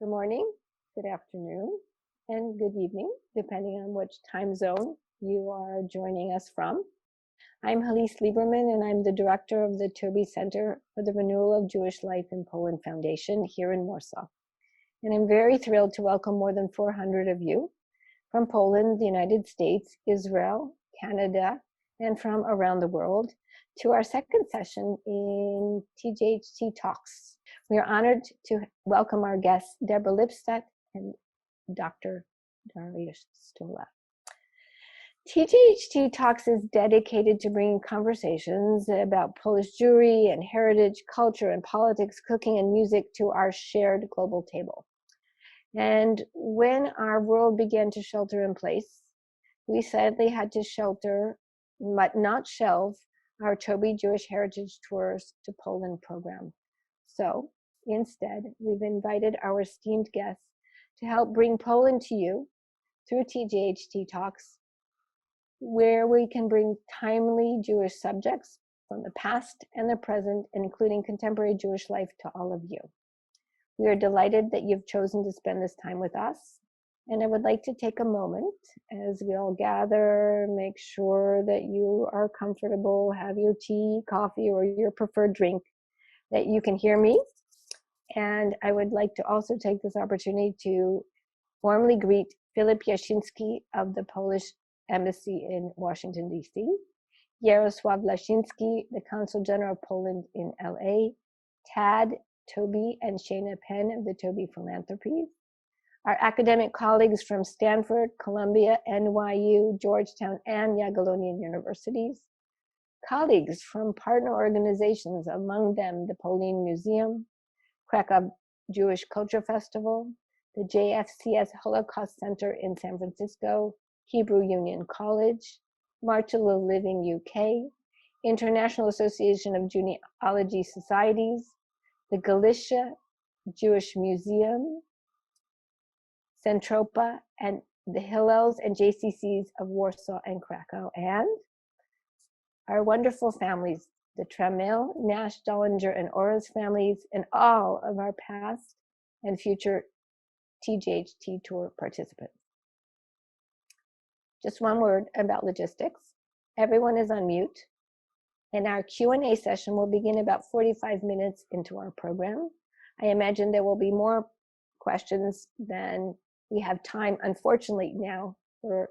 Good morning, good afternoon, and good evening, depending on which time zone you are joining us from. I'm Halise Lieberman, and I'm the director of the Taube Center for the Renewal of Jewish Life in Poland Foundation here in Warsaw. And I'm very thrilled to welcome more than 400 of you from Poland, the United States, Israel, Canada, and from around the world to our second session in TJHT Talks. We are honored to welcome our guests, Deborah Lipstadt and Dr. Dariusz Stola. TJHT Talks is dedicated to bringing conversations about Polish Jewry and heritage, culture and politics, cooking and music to our shared global table. And when our world began to shelter in place, we sadly had to shelter, but not shelve, our Taube Jewish Heritage Tours to Poland program. So instead, we've invited our esteemed guests to help bring Poland to you through TJHT Talks, where we can bring timely Jewish subjects from the past and the present, including contemporary Jewish life, to all of you. We are delighted that you've chosen to spend this time with us. And I would like to take a moment as we all gather, make sure that you are comfortable, have your tea, coffee, or your preferred drink, that you can hear me. And I would like to also take this opportunity to warmly greet Filip Jashiński of the Polish Embassy in Washington, D.C., Jarosław Lashiński, the Consul General of Poland in LA, Tad, Toby, and Shana Penn of the Toby Philanthropies, our academic colleagues from Stanford, Columbia, NYU, Georgetown, and Jagiellonian universities, colleagues from partner organizations, among them the POLIN Museum, Krakow Jewish Culture Festival, the JFCS Holocaust Center in San Francisco, Hebrew Union College, March of the Living UK, International Association of Genealogy Societies, the Galicia Jewish Museum, Centropa, and the Hillels and JCCs of Warsaw and Krakow, and our wonderful families, the Trammell, Nash, Dollinger, and Orez families, and all of our past and future TJHT Tour participants. Just one word about logistics. Everyone is on mute, and our Q&A session will begin about 45 minutes into our program. I imagine there will be more questions than we have time, unfortunately, now for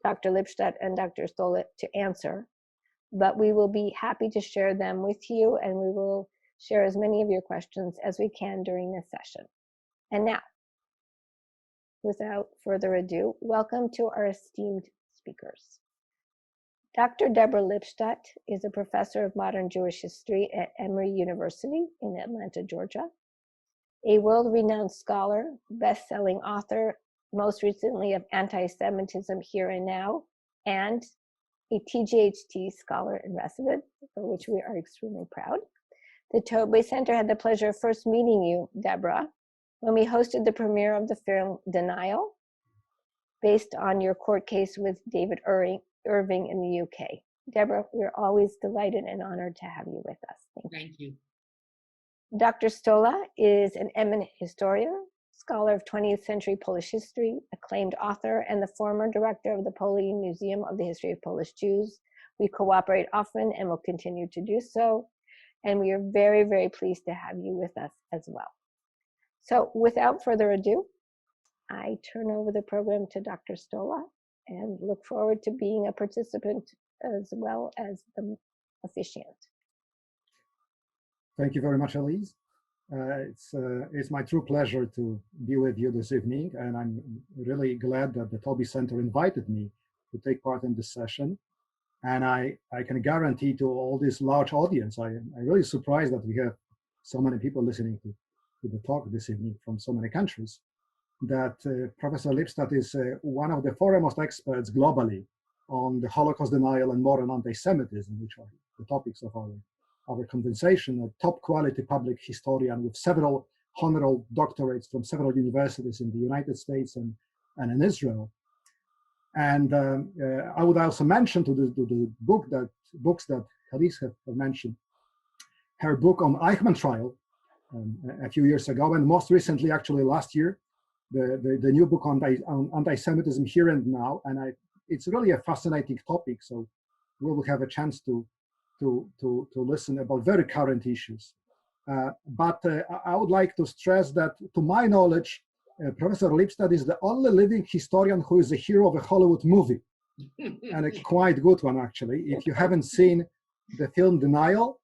Dr. Lipstadt and Dr. Stola to answer, but we will be happy to share them with you, and we will share as many of your questions as we can during this session. And now, without further ado, welcome to our esteemed speakers. Dr. Deborah Lipstadt is a professor of modern Jewish history at Emory University in Atlanta, Georgia, a world-renowned scholar, best-selling author, most recently of Antisemitism Here and Now, and a TJHT scholar in residence, for which we are extremely proud. The Taube Center had the pleasure of first meeting you, Deborah, when we hosted the premiere of the film Denial, based on your court case with David Irving in the UK. Deborah, we're always delighted and honored to have you with us. Thank you. Dr. Stola is an eminent historian, scholar of 20th century Polish history, acclaimed author, and the former director of the POLIN Museum of the History of Polish Jews. We cooperate often and will continue to do so. And we are very, very pleased to have you with us as well. So without further ado, I turn over the program to Dr. Stola and look forward to being a participant as well as the officiant. Thank you very much, Halise. It's my true pleasure to be with you this evening, and I'm really glad that the Taube Center invited me to take part in this session. And I can guarantee to all this large audience, I'm really surprised that we have so many people listening to the talk this evening from so many countries, that Professor Lipstadt is one of the foremost experts globally on the Holocaust denial and modern anti-Semitism, which are the topics of our conversation, a top quality public historian with several honorable doctorates from several universities in the United States and in Israel. And I would also mention to the books that Halise have mentioned, her book on Eichmann trial, a few years ago, and most recently, actually last year, the new book on anti-Semitism Here and Now, and it's really a fascinating topic. So we will have a chance to listen about very current issues. But I would like to stress that, to my knowledge, Professor Lipstadt is the only living historian who is a hero of a Hollywood movie, and a quite good one, actually. If you haven't seen the film Denial,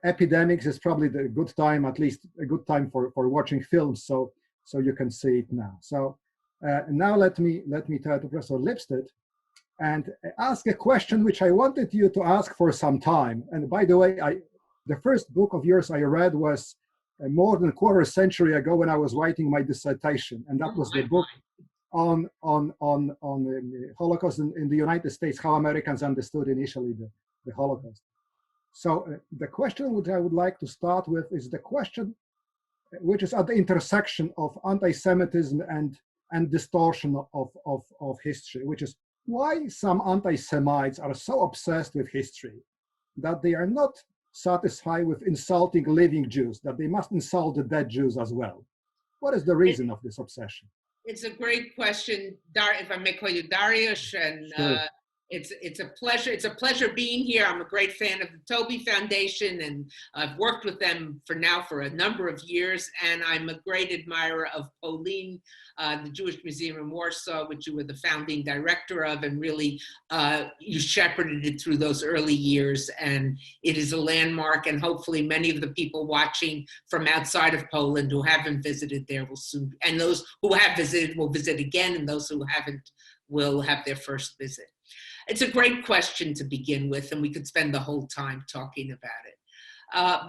Epidemics is probably the good time, at least a good time for watching films, so you can see it now. So now let me turn to Professor Lipstadt and ask a question which I wanted you to ask for some time. And by the way, the first book of yours I read was more than a quarter century ago when I was writing my dissertation, and that was the book on the Holocaust in the United States, how Americans understood initially the Holocaust. So the question which I would like to start with is the question which is at the intersection of anti-Semitism and distortion of history, which is why some anti-Semites are so obsessed with history that they are not satisfied with insulting living Jews, that they must insult the dead Jews as well. What is the reason of this obsession? It's a great question, if I may call you Dariusz, and sure. It's a pleasure. It's a pleasure being here. I'm a great fan of the Taube Foundation, and I've worked with them for a number of years. And I'm a great admirer of POLIN, the Jewish Museum in Warsaw, which you were the founding director of, and really you shepherded it through those early years. And it is a landmark. And hopefully, many of the people watching from outside of Poland who haven't visited there will soon, and those who have visited will visit again, and those who haven't will have their first visit. It's a great question to begin with, and we could spend the whole time talking about it.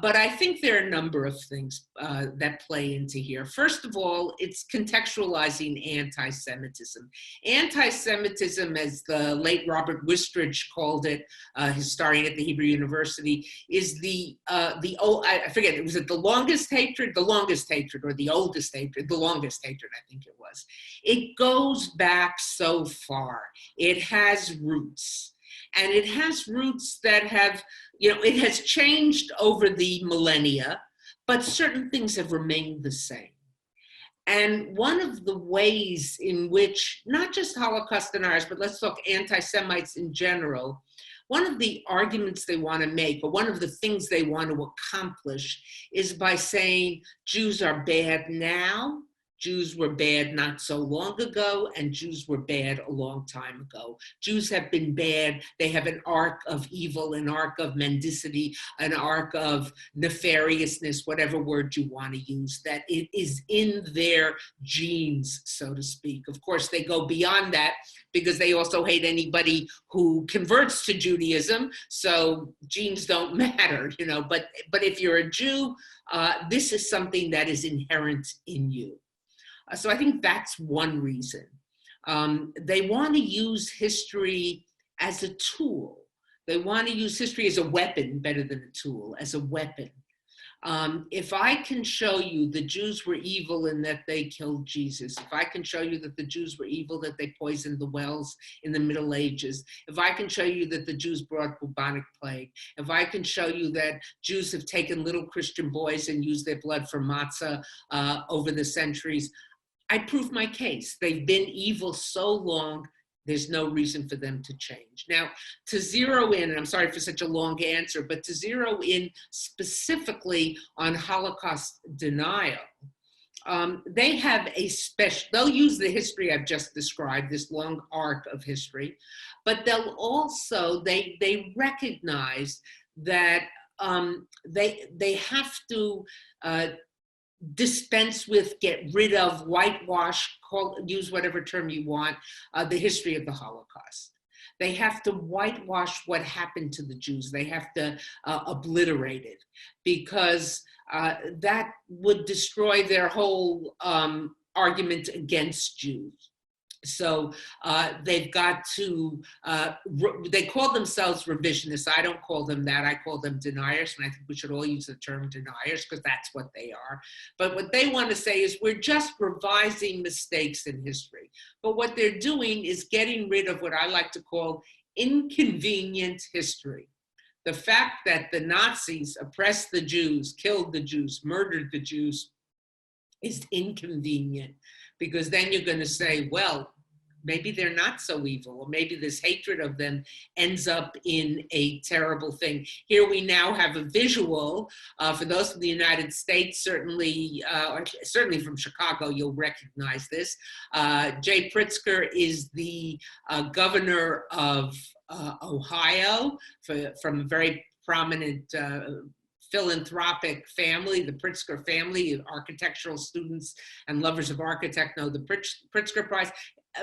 But I think there are a number of things that play into here. First of all, it's contextualizing anti-Semitism. Anti-Semitism, as the late Robert Wistridge called it, historian at the Hebrew University, is I forget, was it the longest hatred, or the oldest hatred? The longest hatred, I think it was. It goes back so far. It has roots. And it has roots that have, it has changed over the millennia, but certain things have remained the same. And one of the ways in which, not just Holocaust deniers, but let's talk anti-Semites in general, one of the arguments they want to make, or one of the things they want to accomplish, is by saying Jews are bad now, Jews were bad not so long ago, and Jews were bad a long time ago. Jews have been bad. They have an arc of evil, an arc of mendicity, an arc of nefariousness, whatever word you want to use, that it is in their genes, so to speak. Of course, they go beyond that because they also hate anybody who converts to Judaism, so genes don't matter, but if you're a Jew, this is something that is inherent in you. So I think that's one reason. They want to use history as a tool. They want to use history as a weapon, better than a tool, as a weapon. If I can show you the Jews were evil in that they killed Jesus, if I can show you that the Jews were evil, that they poisoned the wells in the Middle Ages, if I can show you that the Jews brought bubonic plague, if I can show you that Jews have taken little Christian boys and used their blood for matzah over the centuries, I prove my case. They've been evil so long, there's no reason for them to change. Now, to zero in, and I'm sorry for such a long answer, but to zero in specifically on Holocaust denial, they have they'll use the history I've just described, this long arc of history, but they'll also, they recognize that they have to dispense with, get rid of, whitewash, use whatever term you want, the history of the Holocaust. They have to whitewash what happened to the Jews. They have to obliterate it, because that would destroy their whole argument against Jews. So they've got to, they call themselves revisionists. I don't call them that. I call them deniers. And I think we should all use the term deniers because that's what they are. But what they want to say is we're just revising mistakes in history. But what they're doing is getting rid of what I like to call inconvenient history. The fact that the Nazis oppressed the Jews, killed the Jews, murdered the Jews is inconvenient, because then you're going to say, well, maybe they're not so evil, or maybe this hatred of them ends up in a terrible thing. Here we now have a visual, for those from the United States, certainly from Chicago, you'll recognize this. Jay Pritzker is the governor of Ohio, from a very prominent philanthropic family, the Pritzker family. Architectural students and lovers of architect know the Pritzker Prize.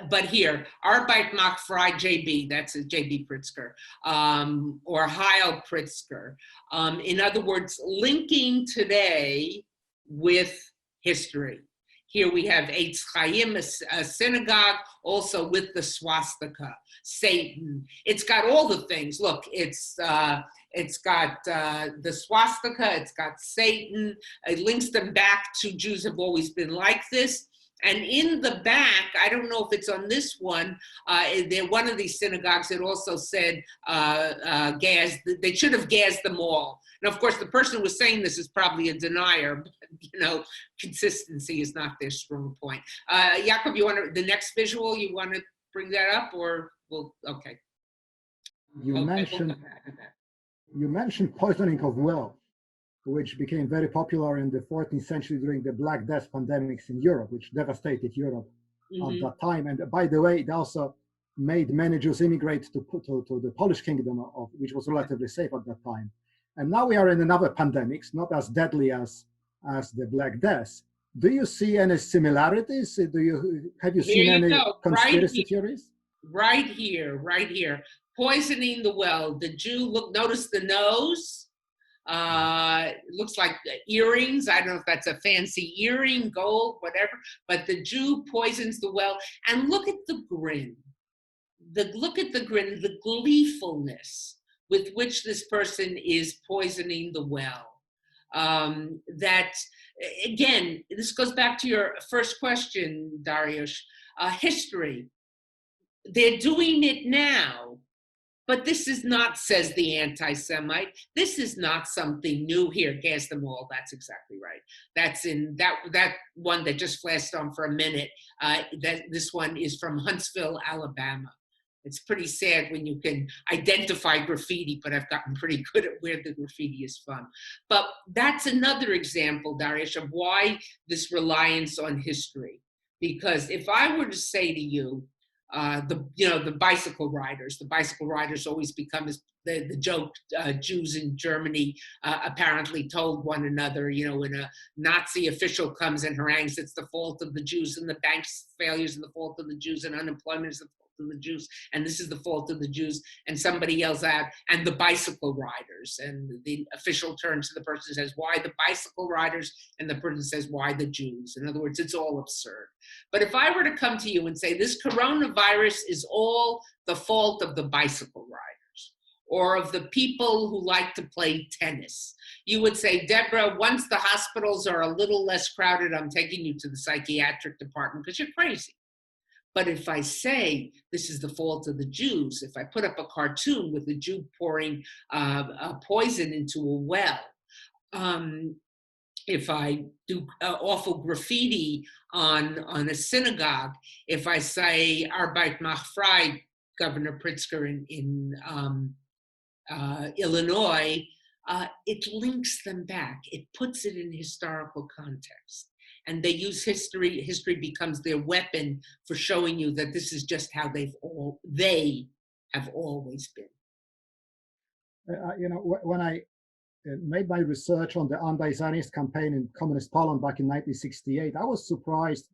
But here, Arbeit macht frei JB, that's a JB Pritzker, or Heil Pritzker. In other words, linking today with history. Here we have Eitz Chaim, a synagogue, also with the swastika, Satan. It's got all the things. Look, it's got the swastika, it's got Satan. It links them back to Jews have always been like this. And in the back, I don't know if it's on this one, one of these synagogues, it also said gas, they should have gassed them all. Now, of course, the person who was saying this is probably a denier, but, you know, consistency is not their strong point. Yaakov, you want to, the next visual, you want to bring that up, or, well, okay. You mentioned poisoning of well, which became very popular in the 14th century during the Black Death pandemics in Europe, which devastated Europe at that time. And by the way, it also made many Jews immigrate to the Polish kingdom, which was relatively safe at that time. And now we are in another pandemic, not as deadly as the Black Death. Do you see any similarities? Have you seen any conspiracy theories? Right here. Poisoning the well. The Jew, notice the nose. It looks like earrings. I don't know if that's a fancy earring, gold, whatever, but the Jew poisons the well. And look at the grin. The gleefulness with which this person is poisoning the well. That, again, this goes back to your first question, Dariusz. History. They're doing it now. But this is not, says the anti-Semite, this is not something new. Here, gas them all, that's exactly right. That's in that one that just flashed on for a minute. This one is from Huntsville, Alabama. It's pretty sad when you can identify graffiti, but I've gotten pretty good at where the graffiti is from. But that's another example, Dariusz, of why this reliance on history. Because if I were to say to you, the bicycle riders always become the joke. Jews in Germany apparently told one another, when a Nazi official comes and harangues, it's the fault of the Jews, and the bank's failures are the fault of the Jews, and unemployment is the fault of the Jews, and this is the fault of the Jews, and somebody yells out, and the bicycle riders, and the official turns to the person and says, why the bicycle riders? And the person says, why the Jews? In other words, it's all absurd. But if I were to come to you and say, this coronavirus is all the fault of the bicycle riders, or of the people who like to play tennis, you would say, Deborah, once the hospitals are a little less crowded, I'm taking you to the psychiatric department because you're crazy. But if I say this is the fault of the Jews, if I put up a cartoon with a Jew pouring poison into a well, if I do awful graffiti on a synagogue, if I say Arbeit macht frei, Governor Pritzker in Illinois, it links them back. It puts it in historical context. And they use history. History becomes their weapon for showing you that this is just how they have always been. When I made my research on the anti-Zionist campaign in communist Poland back in 1968, I was surprised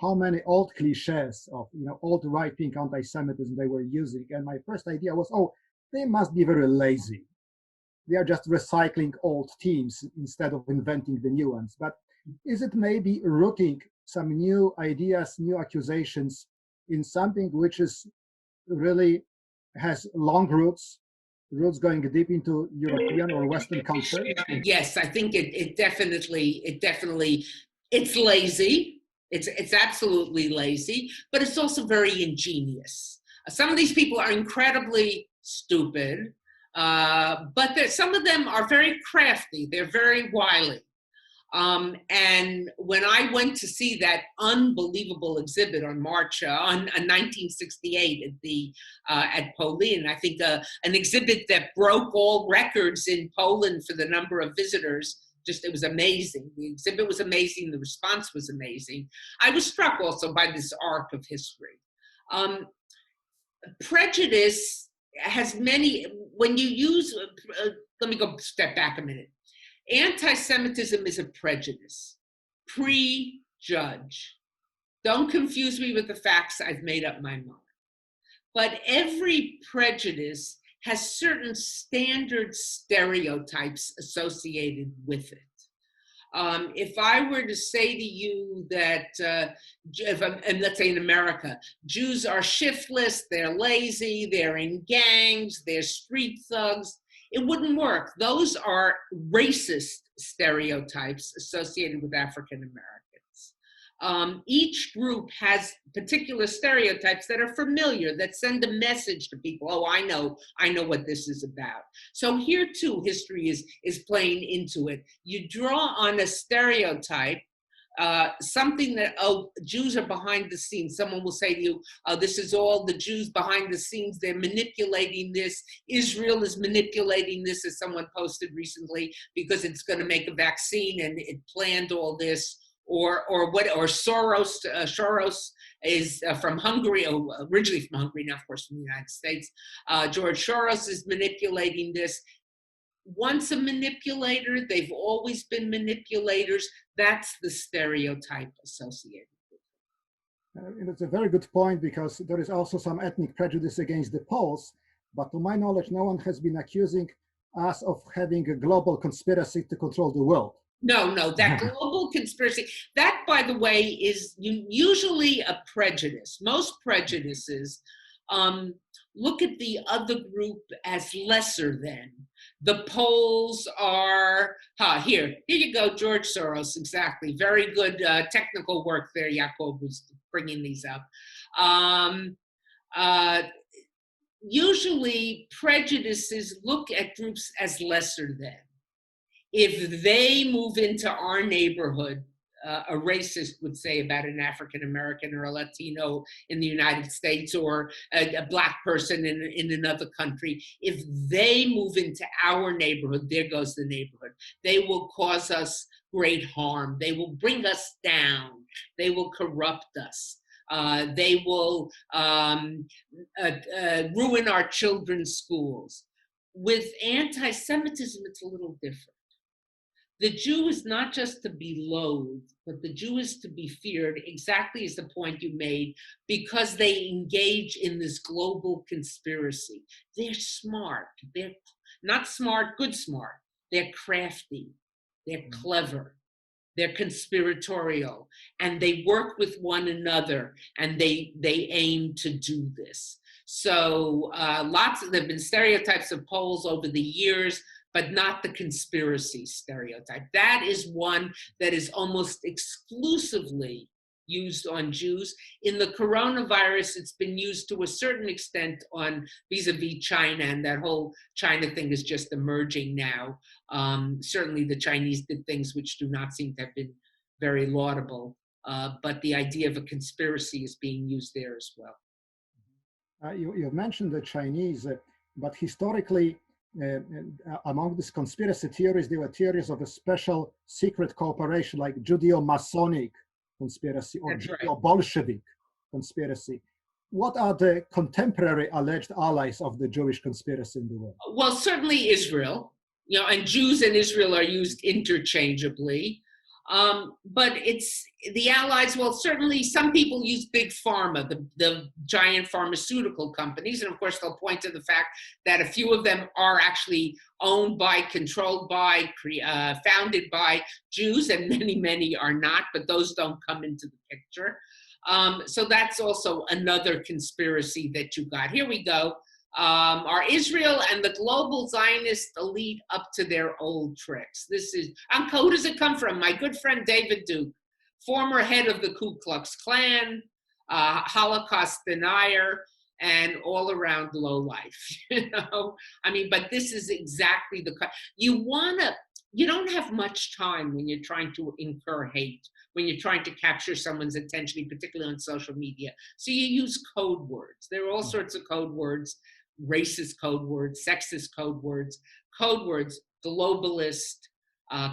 how many old cliches of old right-wing anti-Semitism they were using. And my first idea was, they must be very lazy. They are just recycling old themes instead of inventing the new ones. But is it maybe rooting some new ideas, new accusations in something which is really has long roots going deep into European or Western culture? Yes, I think it definitely, it's lazy. It's absolutely lazy, but it's also very ingenious. Some of these people are incredibly stupid. But some of them are very crafty. They're very wily. And when I went to see that unbelievable exhibit on 1968 at POLIN, I think an exhibit that broke all records in Poland for the number of visitors. It was amazing. The exhibit was amazing. The response was amazing. I was struck also by this arc of history. Prejudice has many, when you use, let me go step back a minute. Anti-Semitism is a prejudice. Prejudge. Don't confuse me with the facts. I've made up my mind. But every prejudice has certain standard stereotypes associated with it. If I were to say to you that, and let's say in America, Jews are shiftless, they're lazy, they're in gangs, they're street thugs, it wouldn't work. Those are racist stereotypes associated with African Americans. Each group has particular stereotypes that are familiar, that send a message to people. Oh, I know what this is about. So here too, history is playing into it. You draw on a stereotype, something that, oh, Jews are behind the scenes. Someone will say to you, oh, this is all the Jews behind the scenes. They're manipulating this. Israel is manipulating this, as someone posted recently, because it's going to make a vaccine and it planned all this. Or Soros. Soros is from Hungary, originally from Hungary, now of course from the United States. George Soros is manipulating this. Once a manipulator, they've always been manipulators. That's the stereotype associated with it. It's a very good point, because there is also some ethnic prejudice against the Poles, but to my knowledge, no one has been accusing us of having a global conspiracy to control the world. No, that global conspiracy, that, by the way, is usually a prejudice. Most prejudices look at the other group as lesser than. The Poles are, here you go, George Soros, exactly. Very good technical work there, Jacob was bringing these up. Usually prejudices look at groups as lesser than. If they move into our neighborhood, a racist would say about an African American or a Latino in the United States, or a Black person in another country, if they move into our neighborhood, there goes the neighborhood. They will cause us great harm. They will bring us down. They will corrupt us. They will ruin our children's schools. With anti-Semitism, it's a little different. The Jew is not just to be loathed, but the Jew is to be feared, exactly as the point you made, because they engage in this global conspiracy. They're smart. They're not smart, good smart. They're crafty. They're clever. They're conspiratorial. And they work with one another, and they aim to do this. So there have been stereotypes of Poles over the years, but not the conspiracy stereotype. That is one that is almost exclusively used on Jews. In the coronavirus, it's been used to a certain extent on vis-a-vis China, and that whole China thing is just emerging now. Certainly the Chinese did things which do not seem to have been very laudable, but the idea of a conspiracy is being used there as well. You mentioned the Chinese, but historically, among these conspiracy theories, there were theories of a special secret cooperation, like Judeo-Masonic conspiracy or Judeo-Bolshevik conspiracy. What are the contemporary alleged allies of the Jewish conspiracy in the world? Well, certainly Israel, and Jews and Israel are used interchangeably. But it's the allies, well, certainly some people use big pharma, the giant pharmaceutical companies. And of course, they'll point to the fact that a few of them are actually owned by, controlled by, founded by Jews, and many are not, but those don't come into the picture. So that's also another conspiracy that you got. Here we go. Are Israel and the global Zionist elite up to their old tricks? Who does it come from? My good friend David Duke, former head of the Ku Klux Klan, Holocaust denier, and all around low life, you know? I mean, but this is exactly you don't have much time when you're trying to incur hate, when you're trying to capture someone's attention, particularly on social media. So you use code words. There are all sorts of code words, racist code words, sexist code words, globalist,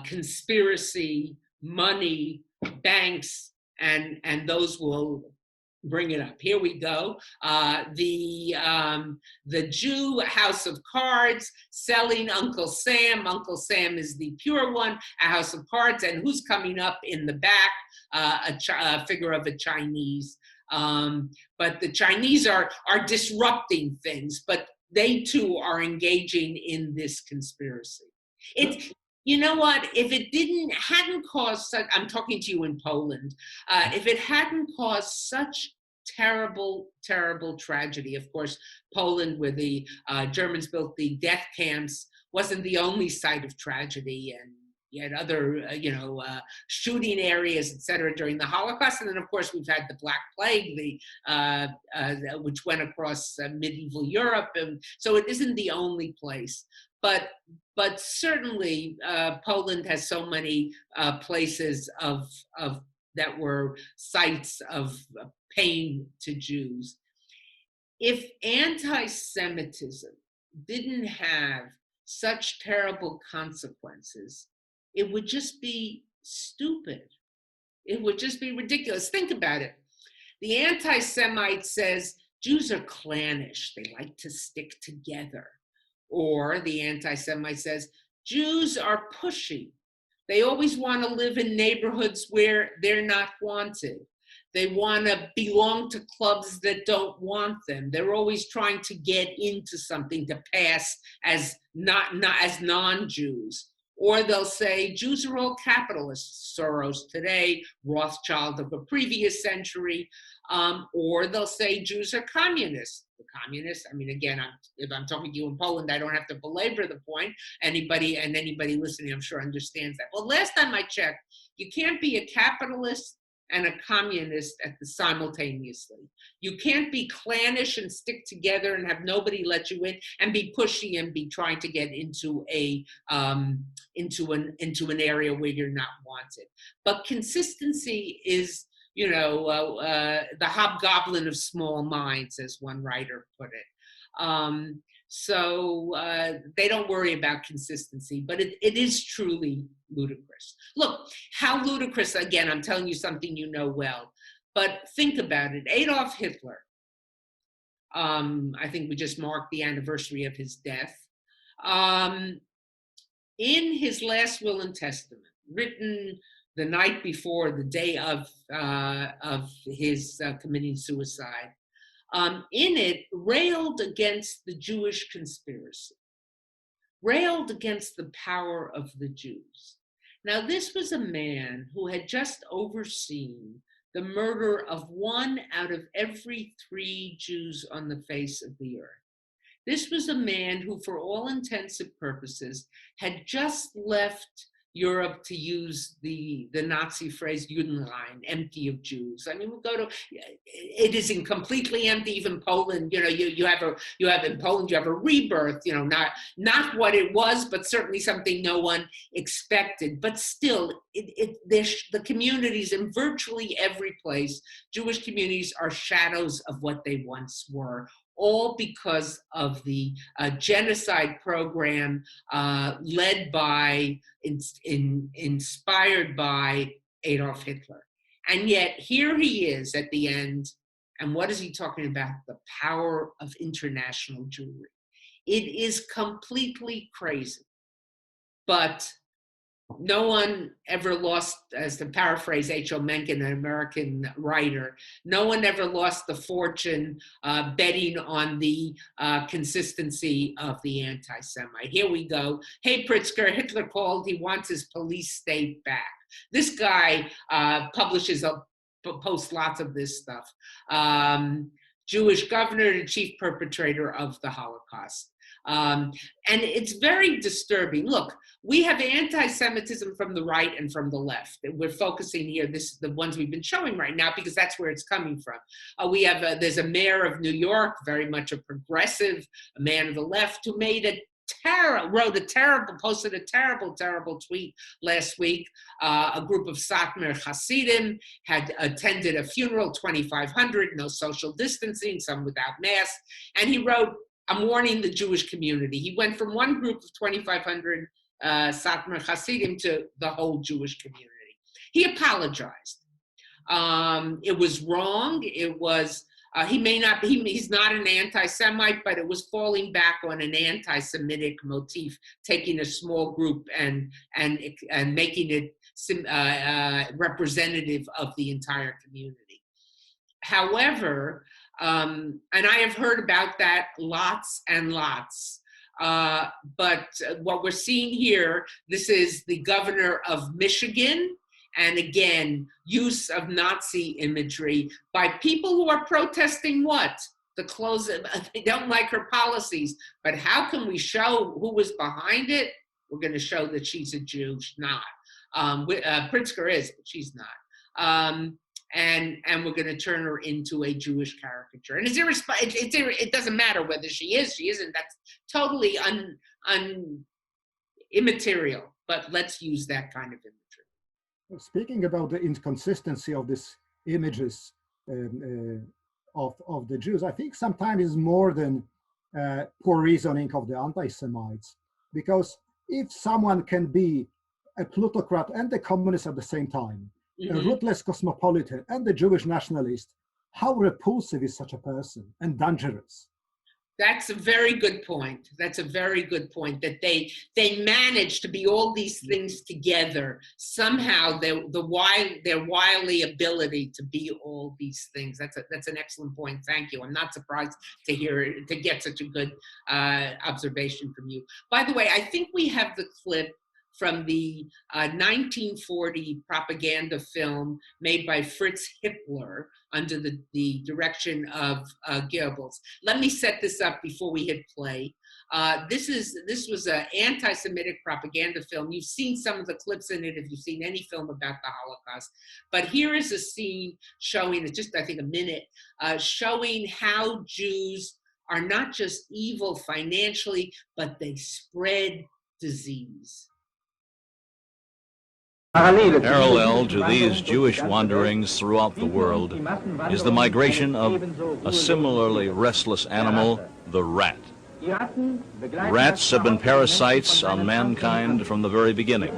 conspiracy, money, banks, and those will bring it up. Here we go. The Jew House of Cards selling Uncle Sam. Uncle Sam is the pure one, a house of cards. And who's coming up in the back? A figure of a Chinese. But the Chinese are disrupting things, but they too are engaging in this conspiracy. You know what? If it hadn't caused such, I'm talking to you in Poland, if it hadn't caused such terrible, terrible tragedy, of course, Poland, where the Germans built the death camps, wasn't the only site of tragedy, and you had other, shooting areas, et cetera, during the Holocaust. And then, of course, we've had the Black Plague, which went across medieval Europe. And so it isn't the only place. But certainly, Poland has so many places of that were sites of pain to Jews. If anti-Semitism didn't have such terrible consequences, it would just be stupid. It would just be ridiculous. Think about it. The anti-Semite says Jews are clannish. They like to stick together. Or the anti-Semite says Jews are pushy. They always want to live in neighborhoods where they're not wanted. They want to belong to clubs that don't want them. They're always trying to get into something to pass as not as non-Jews. Or they'll say Jews are all capitalists, Soros today, Rothschild of a previous century. Or they'll say Jews are communists. The communists, I mean, again, if I'm talking to you in Poland, I don't have to belabor the point. Anybody listening, I'm sure, understands that. Well, last time I checked, you can't be a capitalist and a communist simultaneously. You can't be clannish and stick together and have nobody let you in, and be pushy and be trying to get into an area where you're not wanted. But consistency is, the hobgoblin of small minds, as one writer put it. So they don't worry about consistency, but it is truly ludicrous. Look, how ludicrous, again, I'm telling you something you know well, but think about it. Adolf Hitler, I think we just marked the anniversary of his death. In his last will and testament, written the night before, the day of his committing suicide, in it railed against the Jewish conspiracy, railed against the power of the Jews. Now, this was a man who had just overseen the murder of 1 out of every 3 Jews on the face of the earth. This was a man who, for all intents and purposes, had just left Europe, to use the Nazi phrase Judenrein, empty of Jews. I mean, it isn't completely empty. Even Poland, you have in Poland, you have a rebirth, not what it was, but certainly something no one expected. But still, the communities in virtually every place, Jewish communities are shadows of what they once were, all because of the genocide program led by, inspired by Adolf Hitler. And yet here he is at the end, and what is he talking about? The power of international Jewry. It is completely crazy, but no one ever lost, as to paraphrase H.O. Mencken, an American writer, no one ever lost the fortune betting on the consistency of the anti-Semite. Here we go. Hey, Pritzker, Hitler called, he wants his police state back. This guy posts lots of this stuff. Jewish governor and chief perpetrator of the Holocaust. And it's very disturbing. Look, we have anti-Semitism from the right and from the left. We're focusing here, the ones we've been showing right now, because that's where it's coming from. There's a mayor of New York, very much a progressive, a man of the left, who posted a terrible tweet last week. A group of Satmar Hasidim had attended a funeral, 2,500, no social distancing, some without masks, and he wrote, "I'm warning the Jewish community." He went from one group of 2,500 Satmar Hasidim to the whole Jewish community. He apologized. It was wrong. It was, he's not an anti-Semite, but it was falling back on an anti-Semitic motif, taking a small group and making it representative of the entire community. However, and I have heard about that lots and lots. But what we're seeing here, this is the governor of Michigan, and again, use of Nazi imagery by people who are protesting what? They don't like her policies, but how can we show who was behind it? We're going to show that she's a Jew. She's not. Pritzker is, but she's not. And we're going to turn her into a Jewish caricature. And it doesn't matter whether she is, she isn't. That's totally immaterial. But let's use that kind of imagery. Speaking about the inconsistency of these images of the Jews, I think sometimes it's more than poor reasoning of the anti-Semites. Because if someone can be a plutocrat and a communist at the same time, a ruthless cosmopolitan and a Jewish nationalist, how repulsive is such a person and dangerous? That's a very good point. That's a very good point, that they manage to be all these things together. Somehow their wily ability to be all these things. That's an excellent point. Thank you. I'm not surprised to get such a good observation from you. By the way, I think we have the clip from the 1940 propaganda film made by Fritz Hippler under the direction of Goebbels. Let me set this up before we hit play. This was an anti-Semitic propaganda film. You've seen some of the clips in it if you've seen any film about the Holocaust. But here is a scene showing, just I think a minute, showing how Jews are not just evil financially, but they spread disease. Parallel to these Jewish wanderings throughout the world is the migration of a similarly restless animal, the rat. Rats have been parasites on mankind from the very beginning.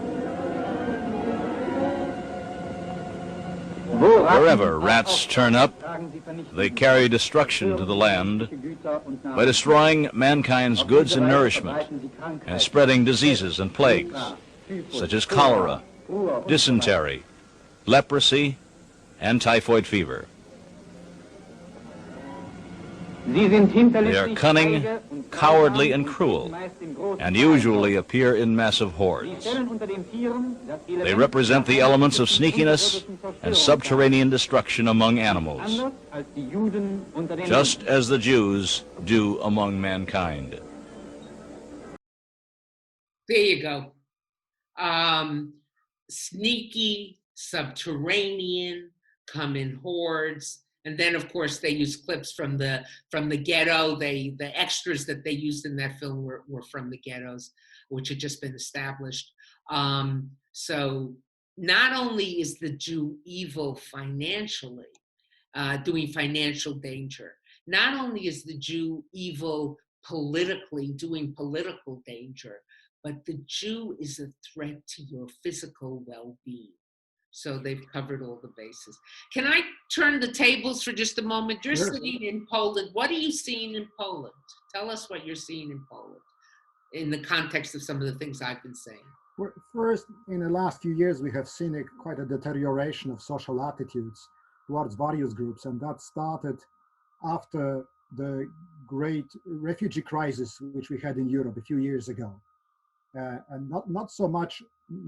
Wherever rats turn up, they carry destruction to the land by destroying mankind's goods and nourishment and spreading diseases and plagues, such as cholera, dysentery, leprosy, and typhoid fever. They are cunning, cowardly, and cruel, and usually appear in massive hordes. They represent the elements of sneakiness and subterranean destruction among animals, just as the Jews do among mankind. There you go. Sneaky, subterranean, come in hordes, and then of course they use clips from the ghetto. The extras that they used in that film were from the ghettos, which had just been established. So not only is the Jew evil financially, doing financial danger, not only is the Jew evil politically, doing political danger, but the Jew is a threat to your physical well-being. So they've covered all the bases. Can I turn the tables for just a moment? You're sitting in Poland. What are you seeing in Poland? Tell us what you're seeing in Poland in the context of some of the things I've been saying. First, in the last few years, we have seen quite a deterioration of social attitudes towards various groups, and that started after the great refugee crisis which we had in Europe a few years ago. And not so much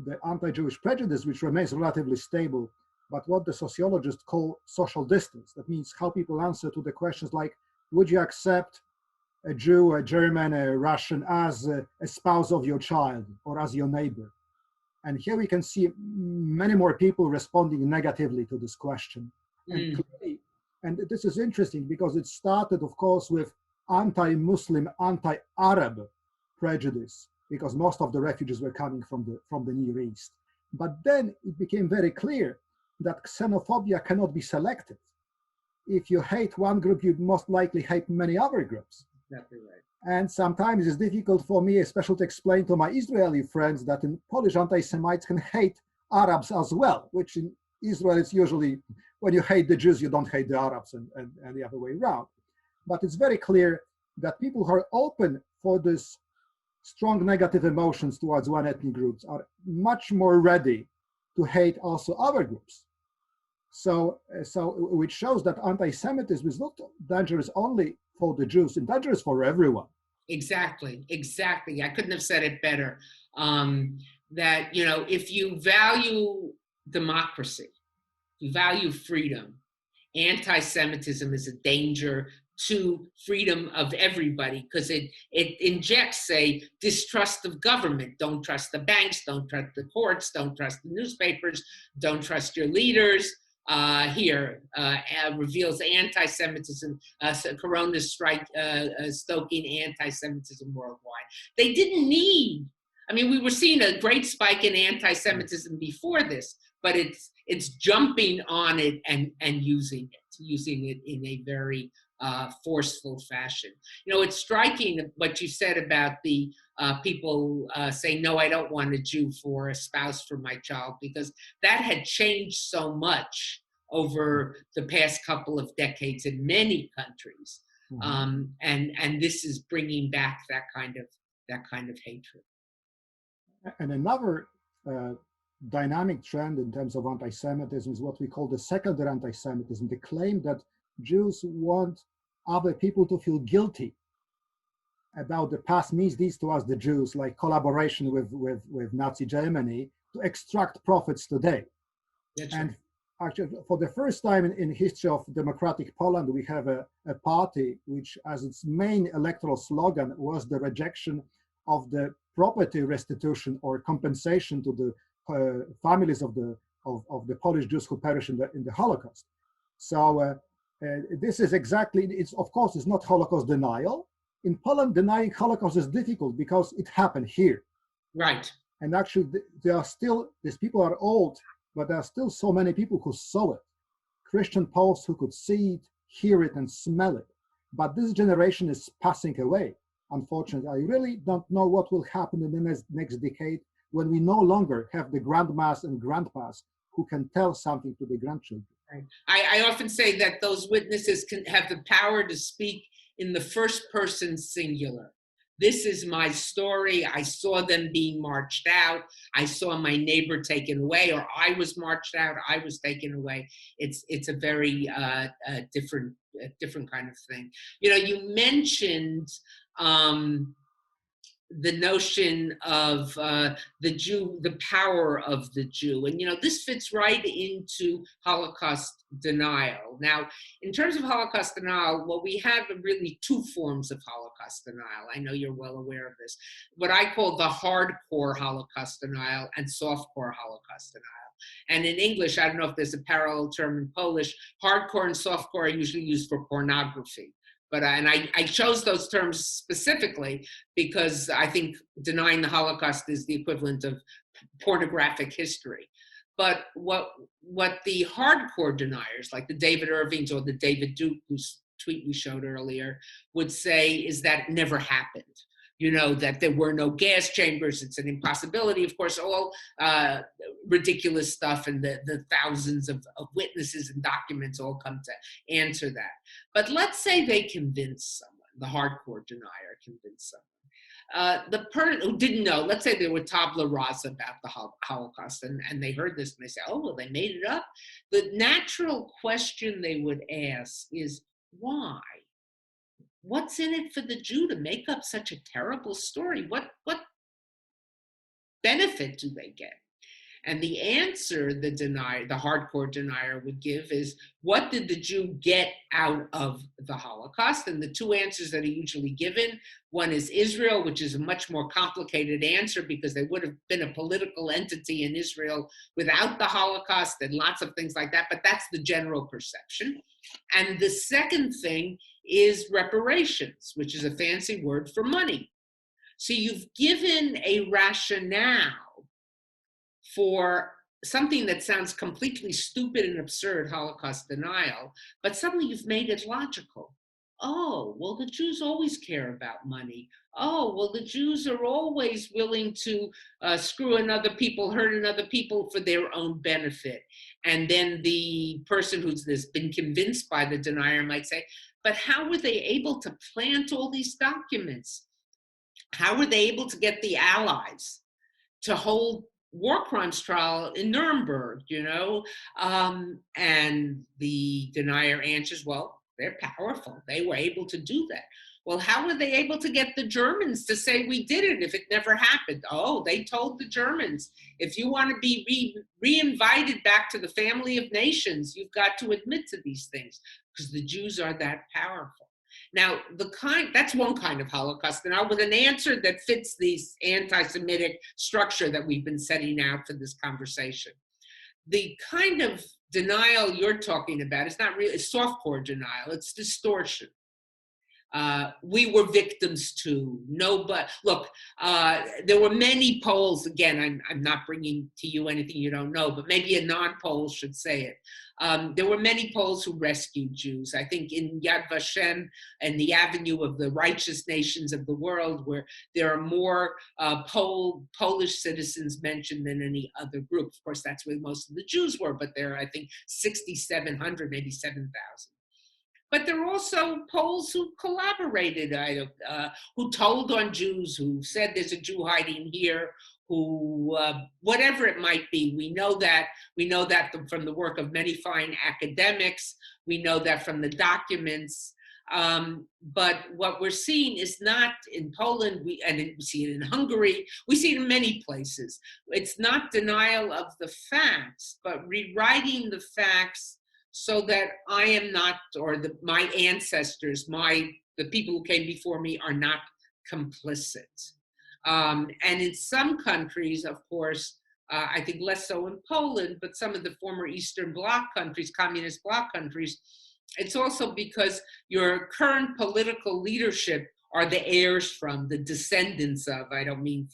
the anti-Jewish prejudice, which remains relatively stable, but what the sociologists call social distance. That means how people answer to the questions like, would you accept a Jew, a German, a Russian as a spouse of your child or as your neighbor? And here we can see many more people responding negatively to this question. And clearly, and this is interesting because it started, of course, with anti-Muslim, anti-Arab prejudice, because most of the refugees were coming from the Near East. But then it became very clear that xenophobia cannot be selective. If you hate one group, you most likely hate many other groups. Exactly right. And sometimes it's difficult for me, especially to explain to my Israeli friends that in Polish anti-Semites can hate Arabs as well, which in Israel it's usually when you hate the Jews, you don't hate the Arabs and the other way around. But it's very clear that people who are open for this strong negative emotions towards one ethnic groups are much more ready to hate also other groups. So which shows that anti-Semitism is not dangerous only for the Jews, it's dangerous for everyone. Exactly. I couldn't have said it better. That, you know, if you value democracy, you value freedom, anti-Semitism is a danger to freedom of everybody because it injects a distrust of government. Don't trust the banks, don't trust the courts, don't trust the newspapers, don't trust your leaders. Reveals anti-Semitism, Corona strike stoking anti-Semitism worldwide. They didn't need, I mean, we were seeing a great spike in anti-Semitism before this, but it's jumping on it and using it in a very forceful fashion. You know, it's striking what you said about the people saying, no, I don't want a Jew for a spouse for my child, because that had changed so much over the past couple of decades in many countries. And this is bringing back that kind of hatred. And another dynamic trend in terms of anti-Semitism is what we call the secondary anti-Semitism, the claim that Jews want other people to feel guilty about the past misdeeds towards the Jews, like collaboration with Nazi Germany, to extract profits today. That's and right. Actually, for the first time in history of democratic Poland, we have a party which, as its main electoral slogan, was the rejection of the property restitution or compensation to the families of the Polish Jews who perished in the Holocaust. So this is exactly, it's of course, it's not Holocaust denial. In Poland, denying Holocaust is difficult because it happened here. Right. And actually, there are still, these people are old, but there are still so many people who saw it. Christian Poles who could see it, hear it, and smell it. But this generation is passing away, unfortunately. I really don't know what will happen in the next decade when we no longer have the grandmas and grandpas who can tell something to the grandchildren. Right. I often say that those witnesses can have the power to speak in the first person singular. This is my story. I saw them being marched out. I saw my neighbor taken away, or I was marched out. I was taken away. It's a very different kind of thing. You know, you mentioned the notion of the Jew, the power of the Jew. And, you know, this fits right into Holocaust denial. Now, in terms of Holocaust denial, well, we have really two forms of Holocaust denial. I know you're well aware of this. What I call the hardcore Holocaust denial and softcore Holocaust denial. And in English, I don't know if there's a parallel term in Polish, hardcore and softcore are usually used for pornography. But and I chose those terms specifically because I think denying the Holocaust is the equivalent of pornographic history. But what the hardcore deniers, like the David Irvings or the David Duke, whose tweet we showed earlier, would say is that it never happened. You know, that there were no gas chambers, it's an impossibility. Of course, all ridiculous stuff, and the thousands of witnesses and documents all come to answer that. But let's say they convince someone, the hardcore denier convinced someone. The person who didn't know, let's say they were tabula rasa about the Holocaust, and they heard this and they say, oh, well, they made it up. The natural question they would ask is, why? What's in it for the Jew to make up such a terrible story? What benefit do they get? And the answer the hardcore denier would give is, what did the Jew get out of the Holocaust? And the two answers that are usually given, one is Israel, which is a much more complicated answer because they would have been a political entity in Israel without the Holocaust and lots of things like that, but that's the general perception. And the second thing is reparations, which is a fancy word for money. So you've given a rationale for something that sounds completely stupid and absurd, Holocaust denial, but suddenly you've made it logical. Oh, well, the Jews always care about money. Oh, well, the Jews are always willing to screw another people, hurt another people for their own benefit. And then the person who's been convinced by the denier might say, but how were they able to plant all these documents? How were they able to get the Allies to hold war crimes trial in Nuremberg, and the denier answers, well, they're powerful. They were able to do that. Well, how were they able to get the Germans to say we did it if it never happened? Oh, they told the Germans, if you want to be re-invited back to the family of nations, you've got to admit to these things because the Jews are that powerful. Now, that's one kind of Holocaust denial with an answer that fits this anti-Semitic structure that we've been setting out for this conversation. The kind of denial you're talking about is not really softcore denial, it's distortion. We were victims too. Look, there were many polls. Again, I'm not bringing to you anything you don't know, but maybe a non-poll should say it. There were many Poles who rescued Jews. I think in Yad Vashem and the Avenue of the Righteous Nations of the World, where there are more Polish citizens mentioned than any other group. Of course, that's where most of the Jews were, but there are, I think, 6,700, maybe 7,000. But there are also Poles who collaborated, who told on Jews, who said there's a Jew hiding here, who, whatever it might be. We know that from the work of many fine academics. We know that from the documents. But what we're seeing is not in Poland, we see it in Hungary, we see it in many places. It's not denial of the facts, but rewriting the facts so that I am not, or my ancestors, the people who came before me are not complicit. And in some countries, of course, I think less so in Poland, but some of the former Eastern Bloc countries, communist Bloc countries, it's also because your current political leadership are the heirs from, the descendants of, I don't mean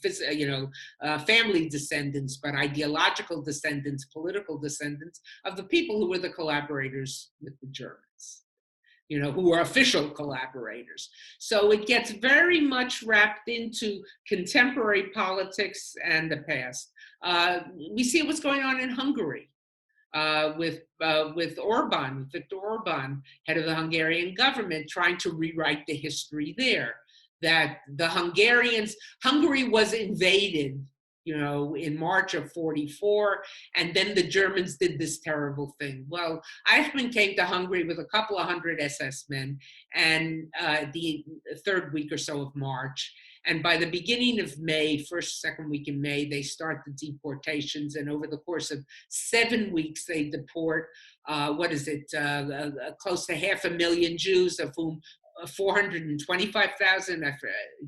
family descendants, but ideological descendants, political descendants of the people who were the collaborators with the Germans, who were official collaborators. So it gets very much wrapped into contemporary politics and the past. We see what's going on in Hungary. With Orban, Viktor Orban, head of the Hungarian government, trying to rewrite the history there. That the Hungary was invaded, in March of 1944, and then the Germans did this terrible thing. Well, Eichmann came to Hungary with a couple of hundred SS men, and the third week or so of March. And by the beginning of May, second week in May, they start the deportations. And over the course of 7 weeks, they deport, close to 500,000 Jews, of whom 425,000,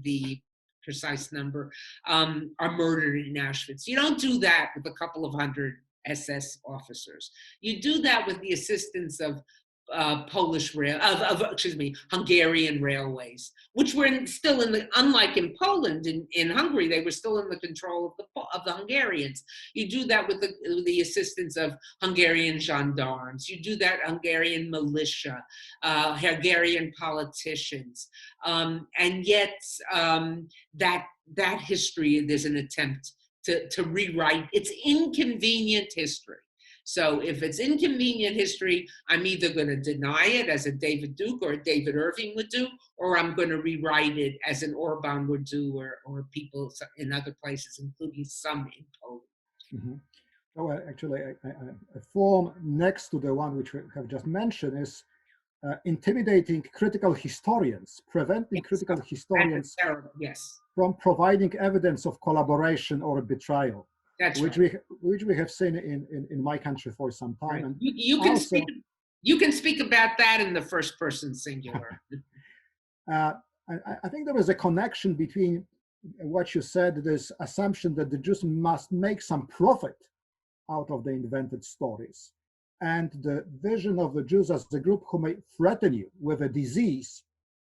the precise number, are murdered in Auschwitz. You don't do that with a couple of hundred SS officers. You do that with the assistance of Hungarian railways, which were still unlike in Poland, in Hungary, they were still in the control of the Hungarians. You do that with the assistance of Hungarian gendarmes. You do that Hungarian militia, Hungarian politicians, and yet that history, there's an attempt to rewrite. It's inconvenient history. So if it's inconvenient history, I'm either going to deny it as a David Duke or a David Irving would do, or I'm going to rewrite it as an Orban would do, or people in other places, including some in Poland. Mm-hmm. Oh, actually, a form next to the one which we have just mentioned is intimidating critical historians, preventing critical historians yes. from providing evidence of collaboration or betrayal. That's which right. we have seen in my country for some time. Right. And you can speak about that in the first person singular. I think there is a connection between what you said, this assumption that the Jews must make some profit out of the invented stories, and the vision of the Jews as the group who may threaten you with a disease.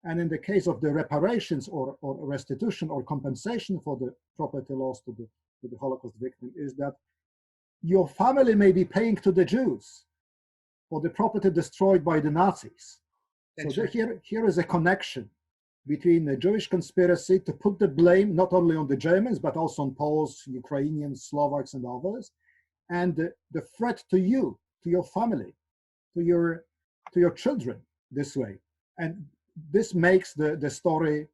And in the case of the reparations or restitution or compensation for the property loss to the Holocaust victim, is that your family may be paying to the Jews for the property destroyed by the Nazis. That's So right. here is a connection between the Jewish conspiracy to put the blame not only on the Germans, but also on Poles, Ukrainians, Slovaks, and others, and the threat to you, to your family, to your children this way. And this makes the story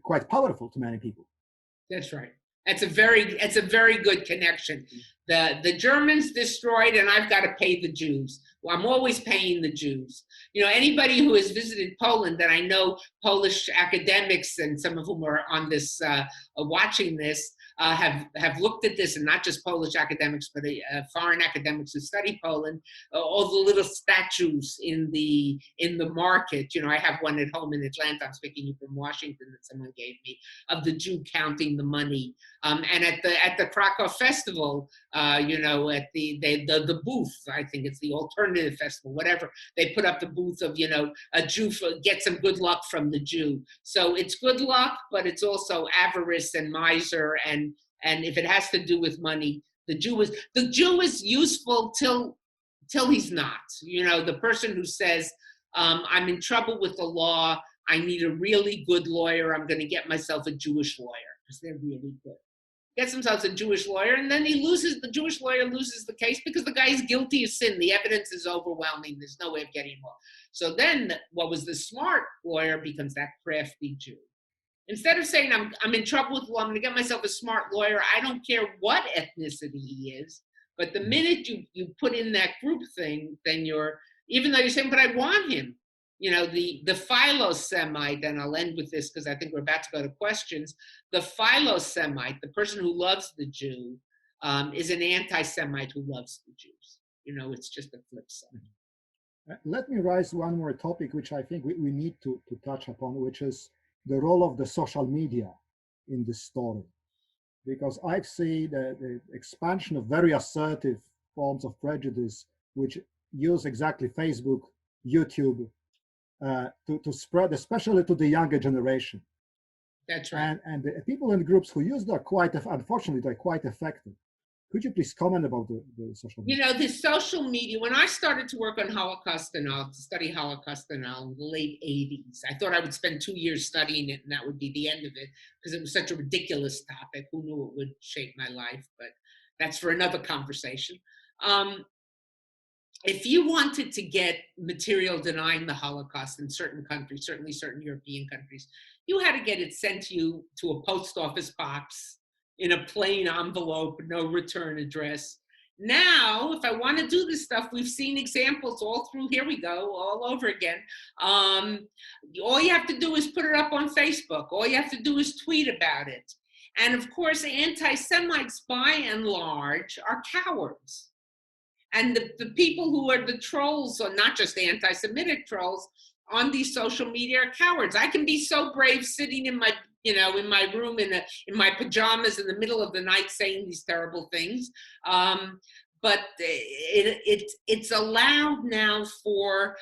quite powerful to many people. That's right. It's a very good connection. The Germans destroyed, and I've got to pay the Jews. Well, I'm always paying the Jews. You know, anybody who has visited Poland, that I know Polish academics, and some of whom are on this, watching this, have looked at this, and not just Polish academics, but foreign academics who study Poland. All the little statues in the market. You know, I have one at home in Atlanta. I'm speaking you from Washington that someone gave me, of the Jew counting the money. And at the Krakow Festival, you know, at the booth, I think it's the alternative festival, whatever, they put up the booth of, you know, a Jew get some good luck from the Jew. So it's good luck, but it's also avarice and miser, and if it has to do with money, the Jew is useful till he's not. You know, the person who says, I'm in trouble with the law, I need a really good lawyer, I'm going to get myself a Jewish lawyer because they're really good. Gets himself a Jewish lawyer, and then the Jewish lawyer loses the case because the guy is guilty of sin. The evidence is overwhelming. There's no way of getting him off. So then what was the smart lawyer becomes that crafty Jew. Instead of saying, I'm in trouble with the law, I'm going to get myself a smart lawyer, I don't care what ethnicity he is, but the minute you put in that group thing, then even though you're saying, but I want him. You know, the Philo-Semite, and I'll end with this because I think we're about to go to questions. The Philo-Semite, the person who loves the Jew, is an anti-Semite who loves the Jews. You know, it's just a flip side. Let me raise one more topic, which I think we need to touch upon, which is the role of the social media in this story. Because I see the expansion of very assertive forms of prejudice, which use exactly Facebook, YouTube, to spread, especially to the younger generation. That's right. And the people in groups who use that unfortunately, they're quite effective. Could you please comment about the social media? You know, the social media, when I started to work on Holocaust and all, to study Holocaust and all in the late 80s, I thought I would spend 2 years studying it and that would be the end of it because it was such a ridiculous topic. Who knew it would shape my life? But that's for another conversation. If you wanted to get material denying the Holocaust in certain countries, certainly certain European countries, you had to get it sent to you to a post office box in a plain envelope, no return address. Now, if I want to do this stuff, we've seen examples all through, here we go, all over again. All you have to do is put it up on Facebook. All you have to do is tweet about it. And of course, anti-Semites, by and large, are cowards. And the people who are the trolls, or not just anti-Semitic trolls, on these social media are cowards. I can be so brave sitting in my, you know, in my room in my pajamas in the middle of the night saying these terrible things. But it's allowed now for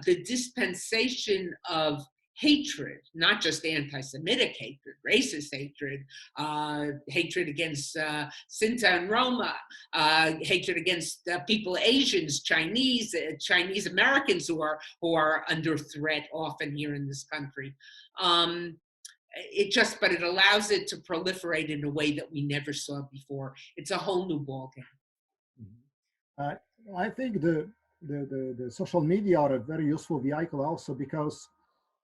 the dispensation of hatred, not just anti-Semitic hatred, racist hatred, hatred against Sinti and Roma, hatred against people, Asians, Chinese Americans who are under threat often here in this country. But it allows it to proliferate in a way that we never saw before. It's a whole new ballgame. I think the social media are a very useful vehicle also because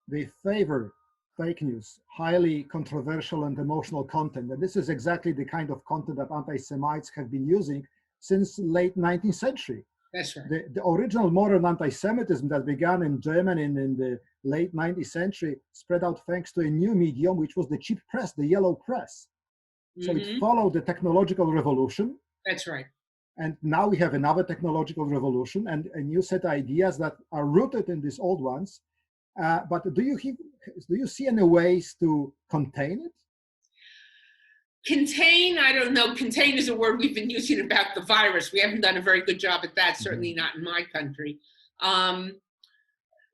they favor fake news, highly controversial and emotional content. And this is exactly the kind of content that anti-Semites have been using since late 19th century. That's right. The original modern anti-Semitism that began in Germany in the late 19th century spread out thanks to a new medium, which was the cheap press, the yellow press. So it followed the technological revolution. That's right. And now we have another technological revolution and a new set of ideas that are rooted in these old ones. But do you see any ways to contain it? Contain, I don't know. Contain is a word we've been using about the virus. We haven't done a very good job at that, certainly not in my country.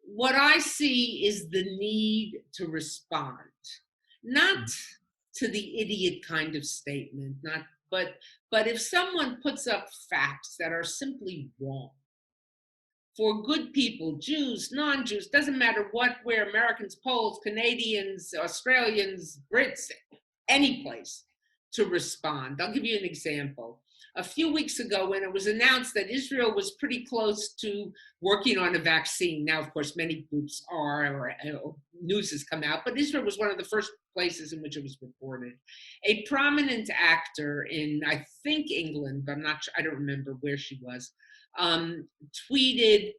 What I see is the need to respond, not to the idiot kind of statement, but if someone puts up facts that are simply wrong, for good people, Jews, non-Jews, doesn't matter what, where, Americans, Poles, Canadians, Australians, Brits, any place, to respond. I'll give you an example. A few weeks ago, when it was announced that Israel was pretty close to working on a vaccine, now, of course, many groups are, or news has come out, but Israel was one of the first places in which it was reported. A prominent actor in, I think, England, but I'm not sure, I don't remember where she was, tweeted,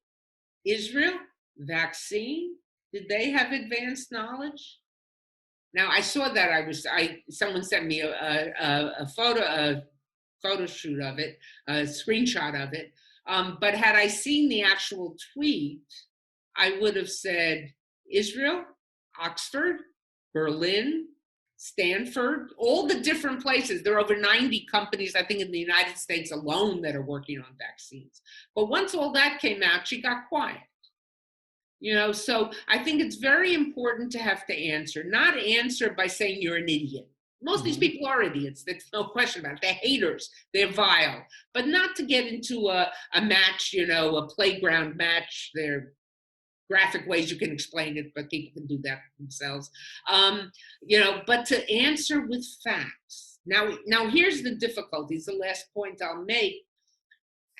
Israel, vaccine, did they have advanced knowledge? Now, I saw that, someone sent me a photo shoot of it, a screenshot of it. But had I seen the actual tweet, I would have said, Israel, Oxford, Berlin, Stanford, all the different places. There are over 90 companies, I think, in the United States alone that are working on vaccines. But once all that came out, she got quiet. So I think it's very important to have to answer, not answer by saying you're an idiot. Most of these people are idiots. There's no question about it. They're haters. They're vile. But not to get into a match, a playground match. There are graphic ways you can explain it, but people can do that themselves. But to answer with facts. Now here's the difficulty. It's the last point I'll make.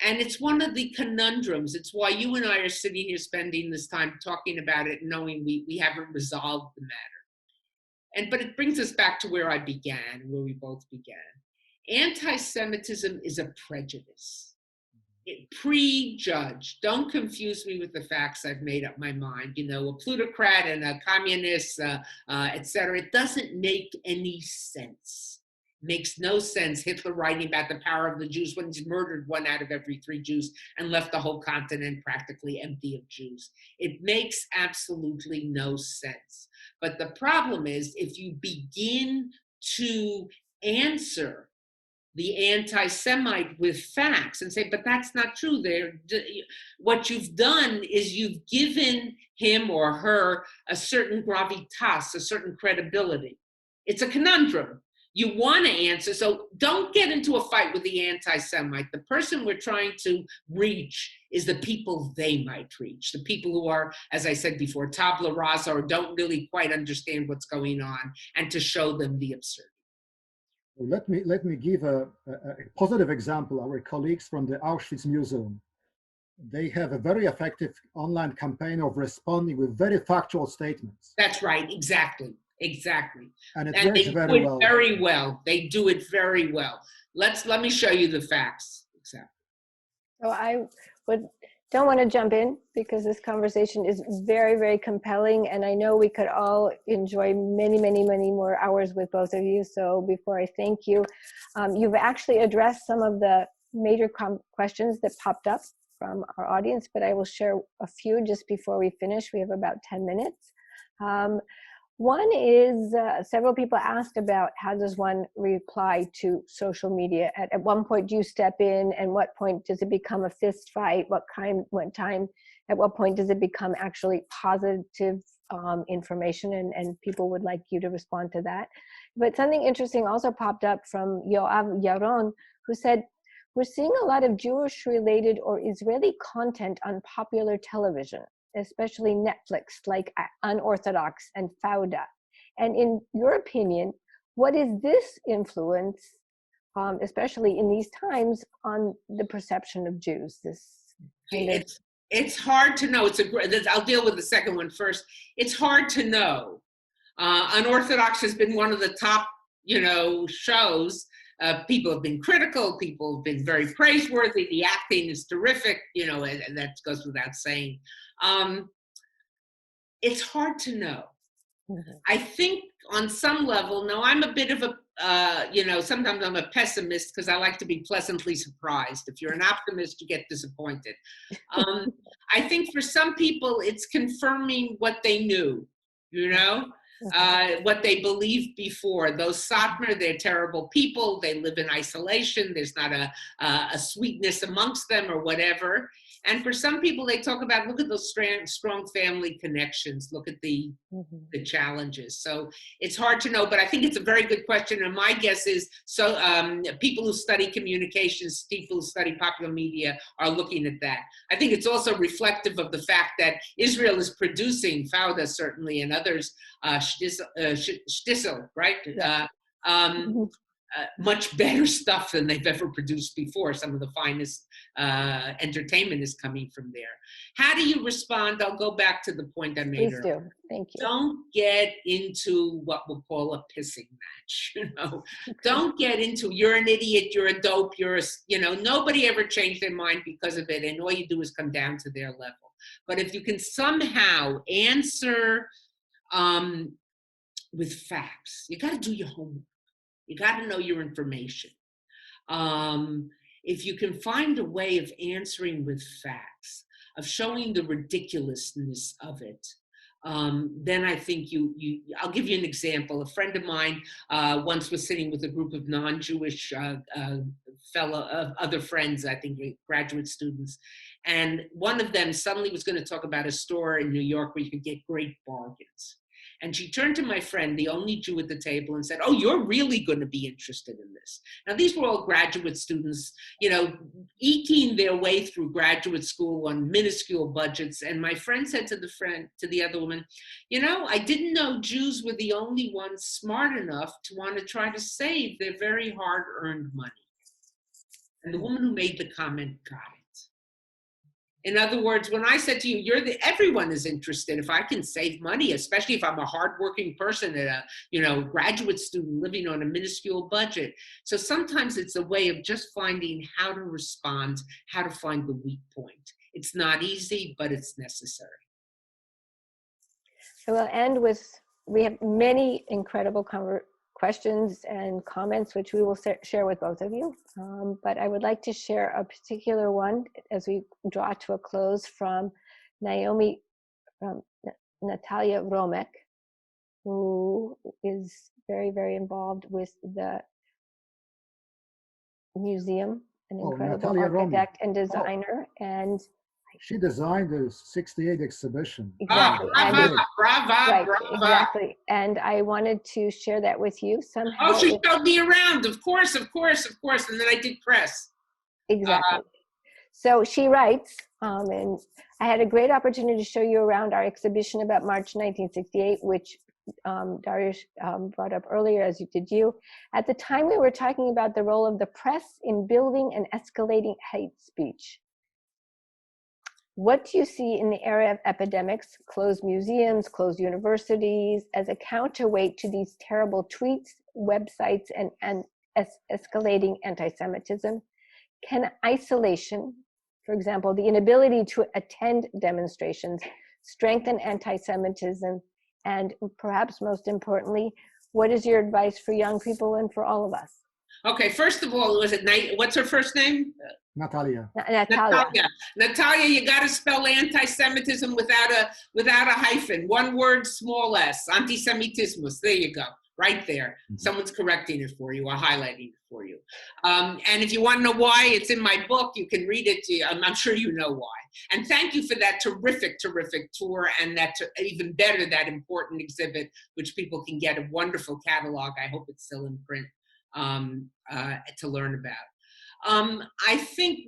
And it's one of the conundrums. It's why you and I are sitting here spending this time talking about it, knowing we haven't resolved the matter. But it brings us back to where I began, where we both began. Anti-Semitism is a prejudice. It prejudged. Don't confuse me with the facts. I've made up my mind. A plutocrat and a communist, etc. It doesn't make any sense. Makes no sense. Hitler writing about the power of the Jews when he's murdered 1 out of every 3 Jews and left the whole continent practically empty of Jews. It makes absolutely no sense. But the problem is, if you begin to answer the anti-Semite with facts and say, but that's not true. What you've done is you've given him or her a certain gravitas, a certain credibility. It's a conundrum. You want to answer, so don't get into a fight with the anti-Semite. The person we're trying to reach is the people they might reach, the people who are, as I said before, tabula rasa, or don't really quite understand what's going on, and to show them the absurdity. Let me give a positive example. Our colleagues from the Auschwitz Museum, they have a very effective online campaign of responding with very factual statements. That's right, exactly. And it and works very well. Very well. They do it very well. Let me show you the facts. Exactly. So I don't want to jump in because this conversation is very, very compelling, and I know we could all enjoy many, many, many more hours with both of you. So before I thank you, you've actually addressed some of the major questions that popped up from our audience, but I will share a few just before we finish. We have about 10 minutes. One is several people asked about how does one reply to social media? At one point do you step in, and what point does it become a fist fight? What time, at what point does it become actually positive information? And people would like you to respond to that. But something interesting also popped up from Yoav Yaron, who said, we're seeing a lot of Jewish related or Israeli content on popular television, especially Netflix, like Unorthodox and Fauda. And in your opinion, what is this influence, especially in these times, on the perception of Jews? It's hard to know. I'll deal with the second one first. It's hard to know. Unorthodox has been one of the top, shows. People have been critical. People have been very praiseworthy. The acting is terrific, and that goes without saying. It's hard to know. I think on some level, now I'm a bit of a sometimes I'm a pessimist because I like to be pleasantly surprised. If you're an optimist, you get disappointed. I think for some people, it's confirming what they knew, what they believed before. Those Satmar, they're terrible people. They live in isolation. There's not a sweetness amongst them or whatever. And for some people, they talk about, look at those strong family connections. Look at the challenges. So it's hard to know, but I think it's a very good question. And my guess is, people who study communications, people who study popular media are looking at that. I think it's also reflective of the fact that Israel is producing, Fauda certainly, and others, shtisel, right? Much better stuff than they've ever produced before. Some of the finest entertainment is coming from there. How do you respond? I'll go back to the point I made earlier. Please do. Thank you. Don't get into what we'll call a pissing match. Don't get into, you're an idiot, you're a dope, nobody ever changed their mind because of it, and all you do is come down to their level. But if you can somehow answer with facts, you got to do your homework. You got to know your information. If you can find a way of answering with facts, of showing the ridiculousness of it, then I think I'll give you an example. A friend of mine once was sitting with a group of non-Jewish other friends, I think graduate students, and one of them suddenly was going to talk about a store in New York where you could get great bargains. And she turned to my friend, the only Jew at the table, and said, oh, you're really going to be interested in this. Now, these were all graduate students, eking their way through graduate school on minuscule budgets. And my friend said to the other woman, I didn't know Jews were the only ones smart enough to want to try to save their very hard-earned money. And the woman who made the comment got it. In other words, when I said to you, everyone is interested. If I can save money, especially if I'm a hardworking person and a graduate student living on a minuscule budget. So sometimes it's a way of just finding how to respond, how to find the weak point. It's not easy, but it's necessary. I will end with, we have many incredible questions and comments, which we will share with both of you. But I would like to share a particular one as we draw to a close from Natalia Romek, who is very, very involved with the museum, an incredible architect and designer. And she designed the 68 exhibition. Exactly. Brava. Exactly. And I wanted to share that with you somehow. Oh, she showed me around. Of course. And then I did press. Exactly. So she writes, and I had a great opportunity to show you around our exhibition about March 1968, which Dariusz brought up earlier, as did you. At the time, we were talking about the role of the press in building and escalating hate speech. What do you see in the area of epidemics, closed museums, closed universities, as a counterweight to these terrible tweets, websites, and escalating anti-Semitism? Can isolation, for example, the inability to attend demonstrations, strengthen anti-Semitism? And perhaps most importantly, what is your advice for young people and for all of us? Okay, first of all, what's her first name? Natalia. Natalia, you got to spell anti-Semitism without a hyphen. One word, small s. Antisemitismus. There you go. Right there. Mm-hmm. Someone's correcting it for you or highlighting it for you. And if you want to know why, it's in my book. You can read it. I'm sure you know why. And thank you for that terrific tour, and that even better, that important exhibit, which people can get a wonderful catalog. I hope it's still in print to learn about. I think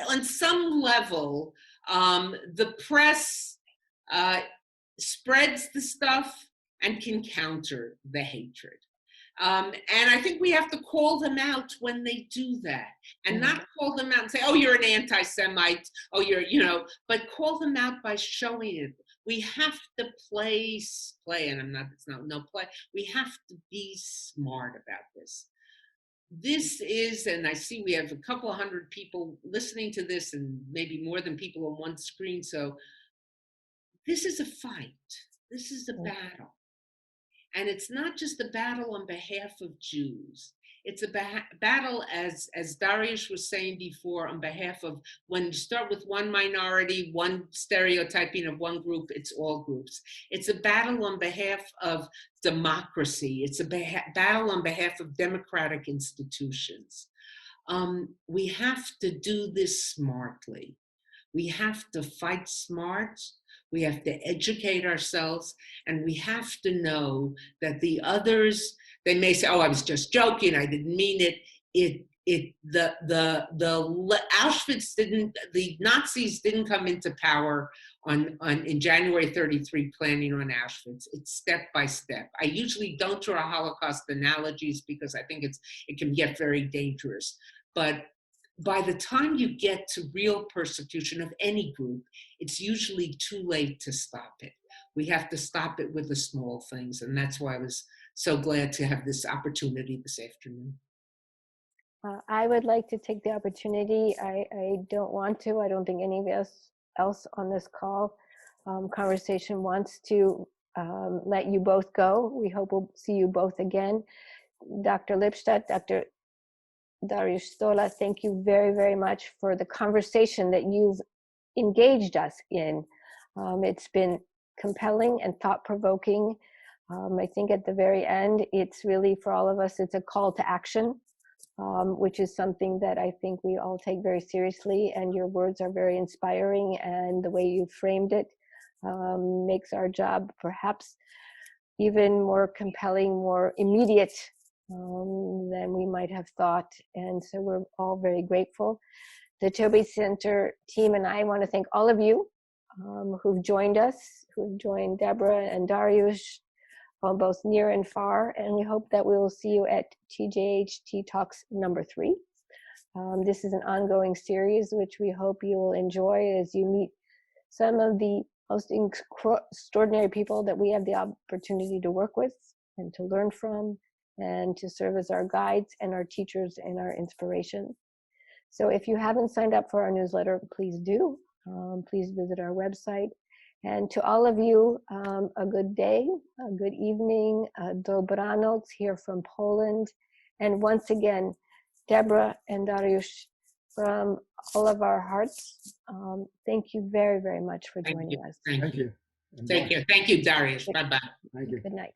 on some level, the press spreads the stuff and can counter the hatred. And I think we have to call them out when they do that, and not call them out and say, oh, you're an anti-Semite, oh, but call them out by showing it. We have to play, and we have to be smart about this. This is, and I see we have a couple of hundred people listening to this, and maybe more than people on one screen, so this is a fight. This is a battle. And it's not just a battle on behalf of Jews. It's a battle, as Dariusz was saying before, on behalf of, when you start with one minority, one stereotyping of one group, it's all groups. It's a battle on behalf of democracy. It's a battle on behalf of democratic institutions. We have to do this smartly. We have to fight smart. We have to educate ourselves, and we have to know that the others, they may say, "Oh, I was just joking. I didn't mean it." The Auschwitz didn't, the Nazis didn't come into power in January 33 planning on Auschwitz. It's step by step. I usually don't draw Holocaust analogies because I think it can get very dangerous. But by the time you get to real persecution of any group, it's usually too late to stop it. We have to stop it with the small things. And that's why I was so glad to have this opportunity this afternoon. I would like to take the opportunity. I don't want to. I don't think any of us else on this call conversation wants to let you both go. We hope we'll see you both again. Dr. Lipstadt, Dr. Dariusz Stola, thank you very, very much for the conversation that you've engaged us in. It's been compelling and thought-provoking. I think at the very end, it's really, for all of us, it's a call to action, which is something that I think we all take very seriously, and your words are very inspiring, and the way you framed it makes our job perhaps even more compelling, more immediate than we might have thought. And so we're all very grateful. The Taube Center team and I want to thank all of you who've joined us, who've joined Deborah and Dariusz, both near and far. And we hope that we will see you at TJHT Talks #3. This is an ongoing series, which we hope you will enjoy as you meet some of the most extraordinary people that we have the opportunity to work with and to learn from, and to serve as our guides and our teachers and our inspiration. So if you haven't signed up for our newsletter, please do. Please visit our website. And to all of you, a good day, a good evening, dobranoc here from Poland. And once again, Deborah and Dariusz, from all of our hearts, thank you very, very much for joining us. Thank you. And Thank you. Thank you, Dariusz. Bye-bye. Thank you. Good night.